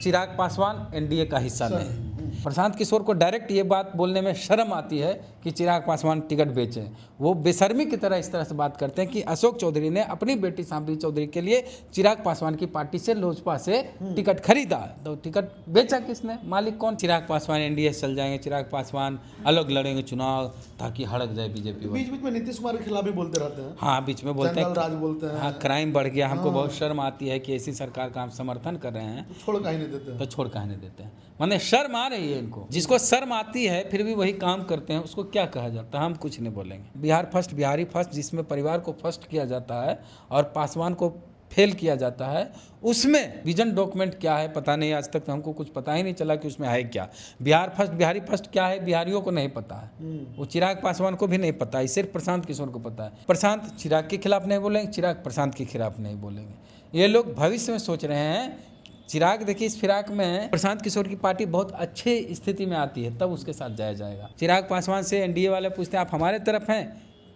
Chirag Paswan NDA का हिस्सा नहीं। प्रशांत किशोर को डायरेक्ट ये बात बोलने में शर्म आती है कि चिराग पासवान टिकट बेचें। वो बेशर्मी की तरह इस तरह से बात करते हैं कि अशोक चौधरी ने अपनी बेटी शांभवी चौधरी के लिए चिराग पासवान की पार्टी से लोजपा से टिकट खरीदा, तो टिकट बेचा किसने? मालिक कौन? चिराग पासवान एनडीए चल जाएंगे, चिराग पासवान अलग लड़ेंगे चुनाव ताकि हड़क जाए बीजेपी। बीच बीच में नीतीश कुमार के खिलाफ भी बोलते रहते हैं। हाँ, बीच में बोलते हैं, राज बोलते हैं। हाँ, क्राइम बढ़ गया। हमको बहुत शर्म आती है कि ऐसी सरकार का हम समर्थन कर रहे हैं, छोड़ काहे नहीं देते हैं। तो छोड़ काहे नहीं देते हैं। माने शर्म आ रही है इनको। जिसको शर्म आती है फिर भी वही काम करते हैं, उसको क्या कहा जाता है? हम कुछ नहीं बोलेंगे। बिहार फर्स्ट, बिहारी फर्स्ट, जिसमें परिवार को फर्स्ट किया जाता है और पासवान को फेल किया जाता है, उसमें विजन डॉक्यूमेंट क्या है पता नहीं। आज तक तो हमको कुछ पता ही नहीं चला कि उसमें है क्या। बिहार फर्स्ट, बिहारी फर्स्ट क्या है बिहारियों को नहीं पता है, वो चिराग पासवान को भी नहीं पता है, सिर्फ प्रशांत किशोर को पता है। प्रशांत चिराग के खिलाफ नहीं बोलेंगे, चिराग प्रशांत के खिलाफ नहीं बोलेंगे। ये लोग भविष्य में सोच रहे हैं। चिराग देखिए इस फिराक में प्रशांत किशोर की पार्टी बहुत अच्छे स्थिति में आती है तब उसके साथ जाया जाएगा। चिराग पासवान से एनडीए वाले पूछते हैं आप हमारे तरफ हैं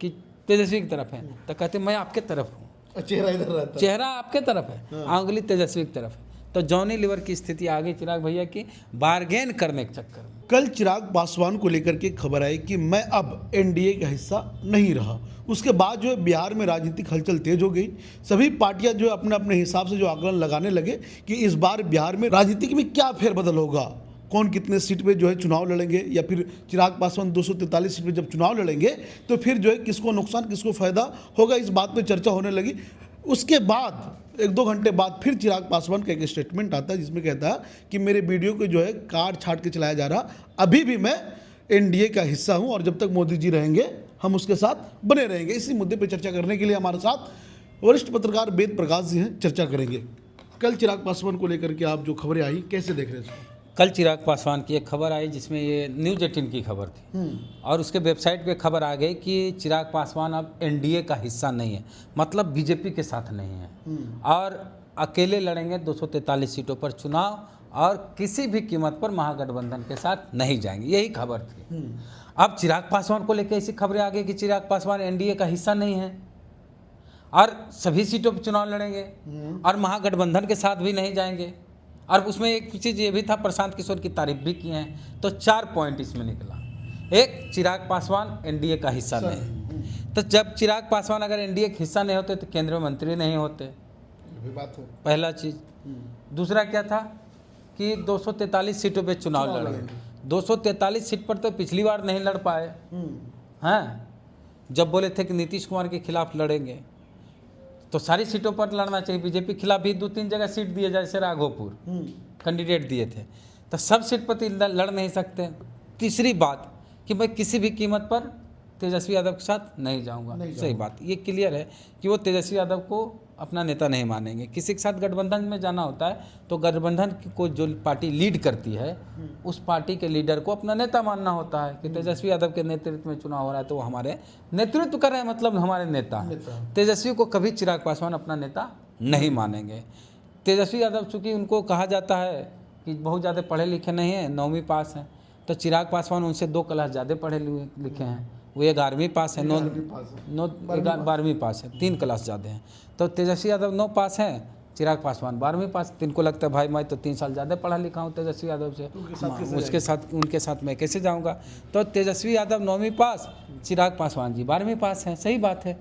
कि तेजस्वी की तरफ हैं, तो कहते मैं आपके तरफ हूँ। चेहरा इधर रहता है, चेहरा आपके तरफ है, उंगली तेजस्वी की तरफ है। तो जॉनी लीवर की स्थिति आ गई चिराग भैया की बार्गेन करने के चक्कर में। कल चिराग पासवान को लेकर के खबर आई कि मैं अब एनडीए का हिस्सा नहीं रहा। उसके बाद जो है बिहार में राजनीतिक हलचल तेज हो गई। सभी पार्टियां जो अपने अपने हिसाब से जो आकलन लगाने लगे कि इस बार बिहार में राजनीतिक में क्या फेरबदल होगा, कौन कितने सीट पे जो है चुनाव लड़ेंगे, या फिर चिराग पासवान 243 सीट पे जब चुनाव लड़ेंगे तो फिर जो है किसको नुकसान किसको फायदा होगा, इस बात पे चर्चा होने लगी। उसके बाद 1-2 घंटे बाद फिर चिराग पासवान का एक स्टेटमेंट आता है जिसमें कहता है कि मेरे वीडियो को जो है काट छाट के चलाया जा रहा, अभी भी मैं एनडीए का हिस्सा हूं और जब तक मोदी जी रहेंगे हम उसके साथ बने रहेंगे। इसी मुद्दे पर चर्चा करने के लिए हमारे साथ वरिष्ठ पत्रकार वेद प्रकाश जी हैं, चर्चा करेंगे। कल चिराग पासवान को लेकर के आप जो खबरें आई कैसे देख रहे हैं? कल चिराग पासवान की एक खबर आई जिसमें ये न्यूज़ 18 की खबर थी और उसके वेबसाइट पे खबर आ गई कि चिराग पासवान अब एनडीए का हिस्सा नहीं है, मतलब बीजेपी के साथ नहीं है और अकेले लड़ेंगे 243 सीटों पर चुनाव और किसी भी कीमत पर महागठबंधन के साथ नहीं जाएंगे, यही खबर थी। अब चिराग पासवान को लेकर ऐसी खबरें आ गई कि चिराग पासवान एनडीए का हिस्सा नहीं है और सभी सीटों पर चुनाव लड़ेंगे और महागठबंधन के साथ भी नहीं जाएंगे। और उसमें एक चीज़ ये भी था, प्रशांत किशोर की तारीफ भी किए हैं, तो 4 पॉइंट इसमें निकला। एक, चिराग पासवान एनडीए का हिस्सा नहीं, तो जब चिराग पासवान अगर एनडीए का हिस्सा नहीं होते तो केंद्रीय मंत्री नहीं होते, ये बात है पहला चीज़। दूसरा क्या था कि 243 सीटों पे चुनाव लड़ेंगे। 243 सीट पर तो पिछली बार नहीं लड़ पाए हैं, जब बोले थे कि नीतीश कुमार के खिलाफ लड़ेंगे तो सारी सीटों पर लड़ना चाहिए। बीजेपी खिलाफ भी 2-3 जगह सीट दिए, जैसे राघोपुर कैंडिडेट दिए थे, तो सब सीट पर तो लड़ नहीं सकते। तीसरी बात कि मैं किसी भी कीमत पर तेजस्वी यादव के साथ नहीं जाऊंगा। सही बात, ये क्लियर है कि वो तेजस्वी यादव को अपना नेता नहीं मानेंगे। किसी के साथ गठबंधन में जाना होता है तो गठबंधन को जो पार्टी लीड करती है उस पार्टी के लीडर को अपना नेता मानना होता है कि तेजस्वी यादव के नेतृत्व में चुनाव हो रहा है तो वो हमारे नेतृत्व कर रहे हैं, मतलब हमारे नेता हैं। तेजस्वी को कभी चिराग पासवान अपना नेता नहीं मानेंगे। तेजस्वी यादव चूँकि उनको कहा जाता है कि बहुत ज़्यादा पढ़े लिखे नहीं हैं, 9वीं पास हैं, तो चिराग पासवान उनसे 2 क्लास ज़्यादा पढ़े लिखे हैं। वो 11वीं पास है, 12वीं पास है, 3 क्लास ज़्यादा हैं। तो तेजस्वी यादव 9 पास हैं, चिराग पासवान 12वीं पास। इनको लगता है भाई मैं तो 3 साल ज़्यादा पढ़ा लिखा हूँ तेजस्वी यादव से, उनके साथ मैं कैसे जाऊँगा। तो तेजस्वी यादव 9वीं पास, चिराग पासवान जी 12वीं पास हैं, सही बात है।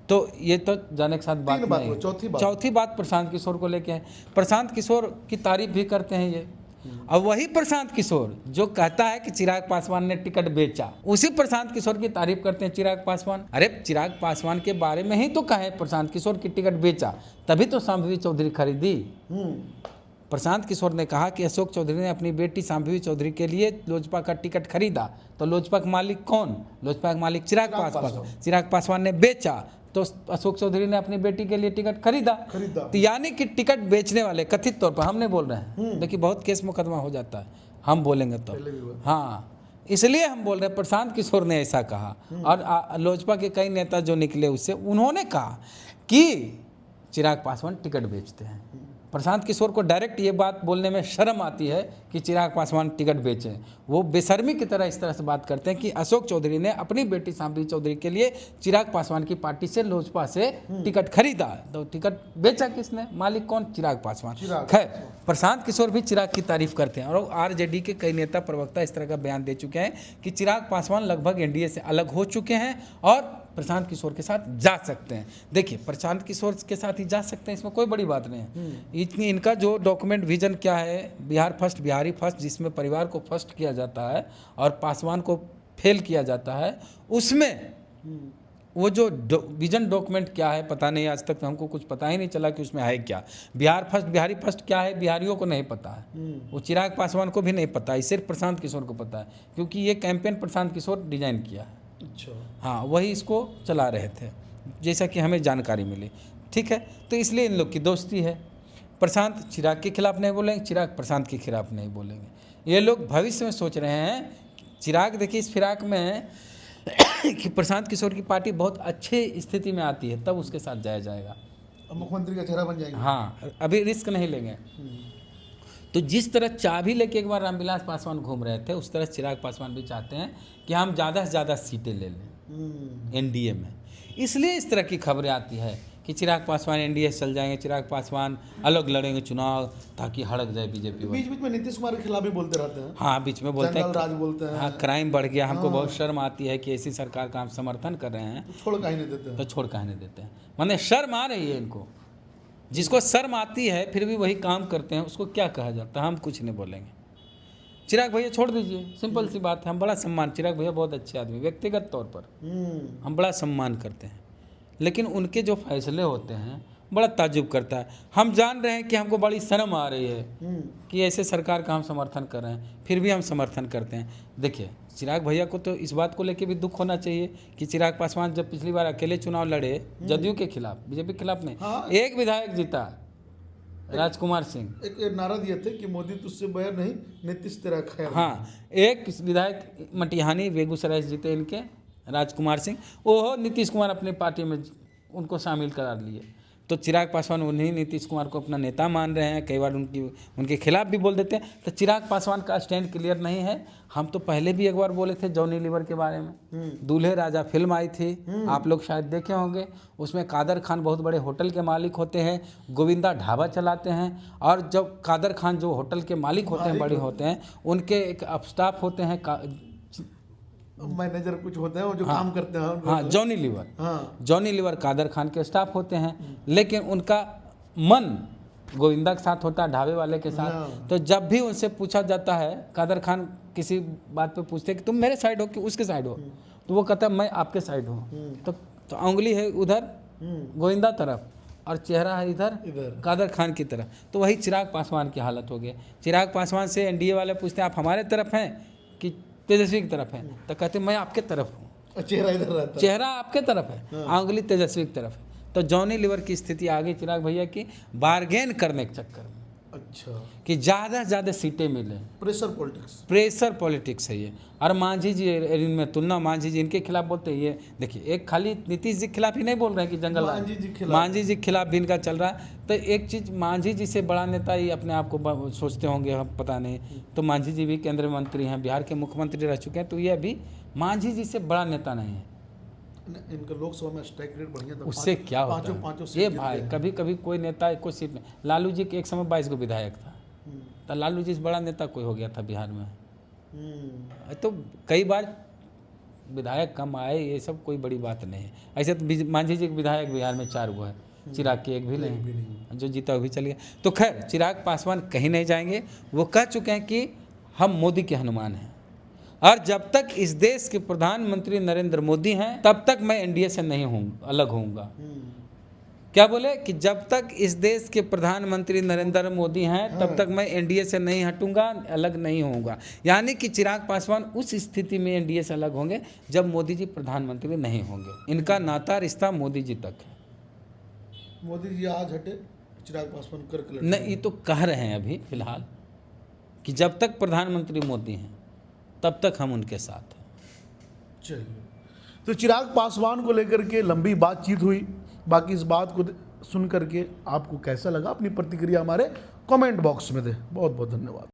तो ये तो जाने के साथ बात नहीं। चौथी बात प्रशांत किशोर को लेके है। प्रशांत किशोर की तारीफ भी करते हैं ये, अब वही प्रशांत किशोर जो कहता है कि चिराग पासवान ने टिकट बेचा, उसी प्रशांत किशोर की तारीफ करते हैं चिराग पासवान। अरे चिराग पासवान के बारे में ही तो कहे प्रशांत किशोर की टिकट बेचा, तभी तो शांभवी चौधरी खरीदी। प्रशांत किशोर ने कहा कि अशोक चौधरी ने अपनी बेटी शांभवी चौधरी के लिए लोजपा का टिकट खरीदा, तो लोजपा का मालिक कौन? लोजपा का मालिक चिराग पासवान। चिराग पासवान ने बेचा तो अशोक चौधरी ने अपनी बेटी के लिए टिकट खरीदा। तो यानी कि टिकट बेचने वाले कथित तौर पर, हम नहीं बोल रहे हैं, देखिए बहुत केस मुकदमा हो जाता है, हम बोलेंगे तो हाँ, इसलिए हम बोल रहे हैं प्रशांत किशोर ने ऐसा कहा। और लोजपा के कई नेता जो निकले उससे, उन्होंने कहा कि चिराग पासवान टिकट बेचते हैं। प्रशांत किशोर को डायरेक्ट ये बात बोलने में शर्म आती है कि चिराग पासवान टिकट बेचें। वो बेशर्मी की तरह इस तरह से बात करते हैं कि अशोक चौधरी ने अपनी बेटी शांभवी चौधरी के लिए चिराग पासवान की पार्टी से लोजपा से टिकट खरीदा, तो टिकट बेचा किसने? मालिक कौन? चिराग पासवान। खैर, प्रशांत किशोर भी चिराग की तारीफ करते हैं और आरजेडी के कई नेता प्रवक्ता इस तरह का बयान दे चुके हैं कि चिराग पासवान लगभग एनडीए से अलग हो चुके हैं और प्रशांत किशोर के साथ जा सकते हैं। देखिए, प्रशांत किशोर के साथ ही जा सकते हैं, इसमें कोई बड़ी बात नहीं है। इनका जो डॉक्यूमेंट विजन क्या है, बिहार फर्स्ट, बिहारी फर्स्ट, जिसमें परिवार को फर्स्ट किया जाता है और पासवान को फेल किया जाता है, उसमें वो जो विजन डॉक्यूमेंट क्या है पता नहीं, आज तक हमको कुछ पता ही नहीं चला कि उसमें है क्या। बिहार फर्स्ट, बिहारी फर्स्ट क्या है बिहारियों को नहीं पता है, वो चिराग पासवान को भी नहीं पता है, सिर्फ प्रशांत किशोर को पता है, क्योंकि ये कैंपेन प्रशांत किशोर डिजाइन किया है। अच्छा, हाँ, वही इसको चला रहे थे, जैसा कि हमें जानकारी मिली। ठीक है, तो इसलिए इन लोग की दोस्ती है। प्रशांत चिराग के खिलाफ नहीं बोलेंगे, चिराग प्रशांत के खिलाफ नहीं बोलेंगे। ये लोग भविष्य में सोच रहे हैं। चिराग देखिए इस फिराक में कि प्रशांत किशोर की पार्टी बहुत अच्छे स्थिति में आती है, तब उसके साथ जाया जाएगा, मुख्यमंत्री का चेहरा बन जाएंगे। हाँ, अभी रिस्क नहीं लेंगे। तो जिस तरह चाबी लेके एक बार रामविलास पासवान घूम रहे थे, उस तरह चिराग पासवान भी चाहते हैं कि हम ज़्यादा से ज़्यादा सीटें ले लें एनडीए में। इसलिए इस तरह की खबरें आती है कि चिराग पासवान एनडीए से चल जाएंगे, चिराग पासवान अलग लड़ेंगे चुनाव ताकि हड़क जाए बीजेपी। बीच बीच में नीतीश कुमार के खिलाफ भी बोलते रहते हैं। हाँ, बीच में बोलते हैं, राज बोलते हैं। हाँ, क्राइम बढ़ गया, हमको बहुत शर्म आती है कि ऐसी सरकार का हम समर्थन कर रहे हैं, छोड़ काहे नहीं देते हैं। तो छोड़ कहने देते हैं। माने शर्म आ रही है इनको। जिसको शर्म आती है फिर भी वही काम करते हैं, उसको क्या कहा जाता है? हम कुछ नहीं बोलेंगे। चिराग भैया छोड़ दीजिए, सिंपल सी बात है। हम बड़ा सम्मान, चिराग भैया बहुत अच्छे आदमी, व्यक्तिगत तौर पर हम बड़ा सम्मान करते हैं, लेकिन उनके जो फैसले होते हैं बड़ा ताज्जुब करता है। हम जान रहे हैं कि हमको बड़ी शर्म आ रही है कि ऐसे सरकार का हम समर्थन कर रहे हैं, फिर भी हम समर्थन करते हैं। देखिए, चिराग भैया को तो इस बात को लेके भी दुख होना चाहिए कि चिराग पासवान जब पिछली बार अकेले चुनाव लड़े जदयू के खिलाफ, बीजेपी के खिलाफ नहीं, हाँ। एक विधायक जीता, राजकुमार सिंह। एक नारा दिए थे कि मोदी तुझसे बैर नहीं, नीतीश तेरा खैर। हाँ, एक विधायक मटिहानी बेगूसराय से जीते इनके, राजकुमार सिंह। वो नीतीश कुमार अपनी पार्टी में उनको शामिल करा लिए। तो चिराग पासवान उन्हीं नीतीश कुमार को अपना नेता मान रहे हैं, कई बार उनके खिलाफ भी बोल देते हैं। तो चिराग पासवान का स्टैंड क्लियर नहीं है। हम तो पहले भी एक बार बोले थे जॉनी लीवर के बारे में। दूल्हे राजा फिल्म आई थी, आप लोग शायद देखे होंगे। उसमें कादर खान बहुत बड़े होटल के मालिक होते हैं, गोविंदा ढाबा चलाते हैं, और जब कादर खान जो होटल के मालिक होते हैं, बड़े होते हैं, उनके एक स्टाफ होते हैं, मैनेजर कुछ होते हैं वो जो काम करते हैं। हाँ, जॉनी लीवर। हाँ, जॉनी लीवर कादर खान के स्टाफ होते हैं, लेकिन उनका मन गोविंदा के साथ होता है, ढाबे वाले के साथ। तो जब भी उनसे पूछा जाता है, कादर खान किसी बात पे पूछते हैं कि तुम मेरे साइड हो कि उसके साइड हो, तो वो कहता है मैं आपके साइड हूँ। तो उंगली है उधर गोविंदा तरफ और चेहरा है इधर कादर खान की तरफ। तो वही चिराग पासवान की हालत हो गई। चिराग पासवान से एनडीए वाले पूछते हैं आप हमारे तरफ हैं कि तेजस्वी की तरफ है, तो कहते मैं आपके तरफ हूँ। चेहरा इधर रहता है, चेहरा आपके तरफ है, उंगली तेजस्वी की तरफ है। तो जॉनी लीवर की स्थिति आ गई चिराग भैया की बार्गेन करने के चक्कर में। अच्छा, कि ज़्यादा से ज़्यादा सीटें मिले। प्रेशर पॉलिटिक्स है ये। और मांझी जी इनमें तुलना, मांझी जी इनके खिलाफ बोलते हैं। ये देखिए, एक खाली नीतीश जी के खिलाफ ही नहीं बोल रहे हैं कि जंगल मांझी जी के खिलाफ भी इनका चल रहा है। तो एक चीज़, मांझी जी से बड़ा नेता ही अपने आप को सोचते होंगे, हम पता नहीं। तो मांझी जी भी केंद्रीय मंत्री हैं, बिहार के मुख्यमंत्री रह चुके हैं, तो ये अभी मांझी जी से बड़ा नेता नहीं है। इनका लोकसभा में स्ट्राइक रेट बढ़िया था। उससे क्या होता है ये भाई, कभी कभी कोई नेता कोई सीट में, लालू जी के एक समय 22 को विधायक था, तो लालू जी से बड़ा नेता कोई हो गया था बिहार में। तो कई बार विधायक कम आए, ये सब कोई बड़ी बात नहीं है। ऐसे तो मांझी जी के विधायक बिहार में 4 हुआ है, चिराग के एक भी नहीं, जो जीता वो भी चल गया। तो खैर, चिराग पासवान कहीं नहीं जाएंगे। वो कह चुके हैं कि हम मोदी के हनुमान हैं, और जब तक इस देश के प्रधानमंत्री नरेंद्र मोदी हैं तब तक मैं एनडीए से नहीं अलग होऊंगा। क्या बोले कि जब तक इस देश के प्रधानमंत्री नरेंद्र मोदी हैं तब तक मैं एनडीए से नहीं हटूंगा, अलग नहीं होऊंगा। यानी कि चिराग पासवान उस स्थिति में एनडीए से अलग होंगे जब मोदी जी प्रधानमंत्री नहीं होंगे। इनका नाता रिश्ता मोदी जी तक है। मोदी जी आज हटे, चिराग पासवान कर नहीं, ये तो कह रहे हैं अभी फिलहाल कि जब तक प्रधानमंत्री मोदी हैं तब तक हम उनके साथ हैं। चलिए, तो चिराग पासवान को लेकर के लंबी बातचीत हुई। बाकी इस बात को सुन करके आपको कैसा लगा, अपनी प्रतिक्रिया हमारे कमेंट बॉक्स में दें। बहुत बहुत धन्यवाद।